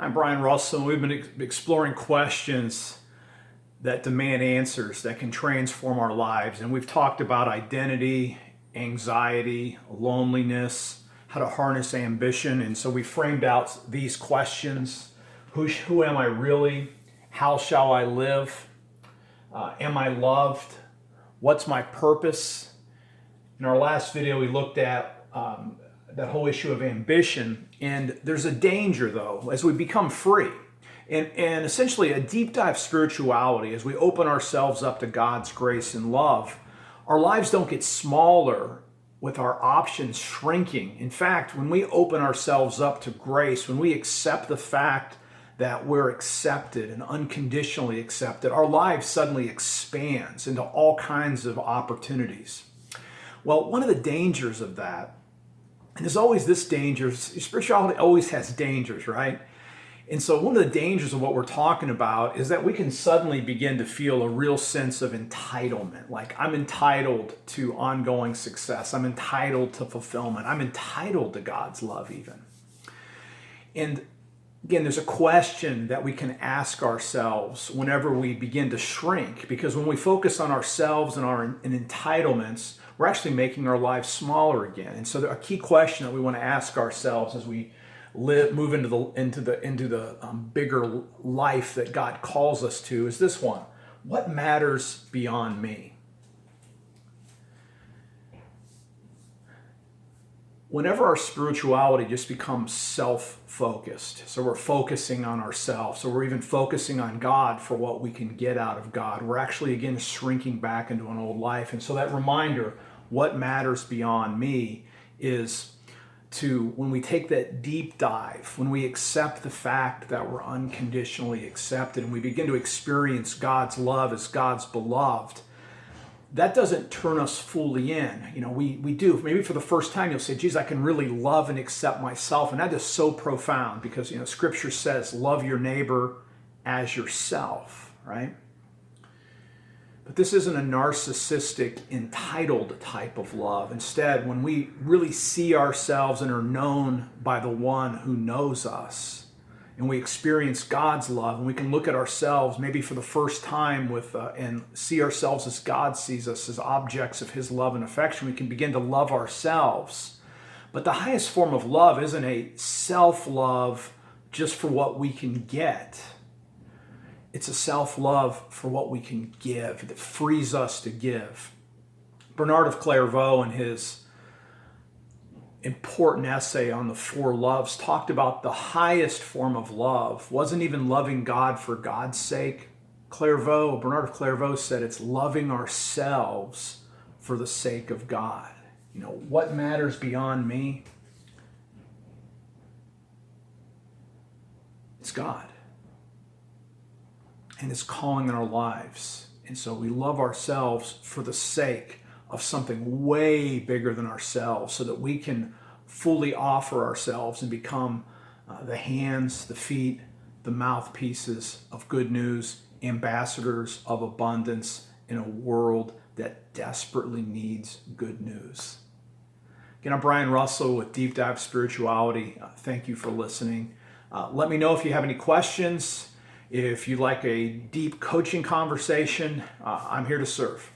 I'm Brian Russell, and we've been exploring questions that demand answers that can transform our lives. And we've talked about identity, anxiety, loneliness, how to harness ambition. And so we framed out these questions. Who am I really? How shall I live? Am I loved? What's my purpose? In our last video, we looked at that whole issue of ambition. And there's a danger, though, as we become free. And essentially a deep dive spirituality, as we open ourselves up to God's grace and love, our lives don't get smaller with our options shrinking. In fact, when we open ourselves up to grace, when we accept the fact that we're accepted and unconditionally accepted, our lives suddenly expands into all kinds of opportunities. Well, one of the dangers of that, and there's always this danger, spirituality always has dangers, right? And so one of the dangers of what we're talking about is that we can suddenly begin to feel a real sense of entitlement. Like, I'm entitled to ongoing success. I'm entitled to fulfillment. I'm entitled to God's love even. And again, there's a question that we can ask ourselves whenever we begin to shrink, because when we focus on ourselves and our entitlements, we're actually making our lives smaller again. And so a key question that we want to ask ourselves as we move into the bigger life that God calls us to is this one: what matters beyond me? Whenever our spirituality just becomes self-focused, so we're focusing on ourselves, so we're even focusing on God for what we can get out of God, we're actually again shrinking back into an old life. And so that reminder, what matters beyond me, is to, when we take that deep dive, when we accept the fact that we're unconditionally accepted and we begin to experience God's love as God's beloved, that doesn't turn us fully in. You know, we do. Maybe for the first time you'll say, geez, I can really love and accept myself. And that is so profound because, you know, Scripture says, love your neighbor as yourself, right? But this isn't a narcissistic, entitled type of love. Instead, when we really see ourselves and are known by the one who knows us, and we experience God's love, and we can look at ourselves maybe for the first time and see ourselves as God sees us, as objects of His love and affection, we can begin to love ourselves. But the highest form of love isn't a self-love just for what we can get. It's a self-love for what we can give, that frees us to give. Bernard of Clairvaux, in his important essay on the four loves, talked about the highest form of love wasn't even loving God for God's sake. Bernard of Clairvaux said it's loving ourselves for the sake of God. You know, what matters beyond me? It's God and His calling in our lives. And so we love ourselves for the sake of something way bigger than ourselves, so that we can fully offer ourselves and become the hands, the feet, the mouthpieces of good news, ambassadors of abundance in a world that desperately needs good news. Again, I'm Brian Russell with Deep Dive Spirituality. Thank you for listening. Let me know if you have any questions. If you'd like a deep coaching conversation, I'm here to serve.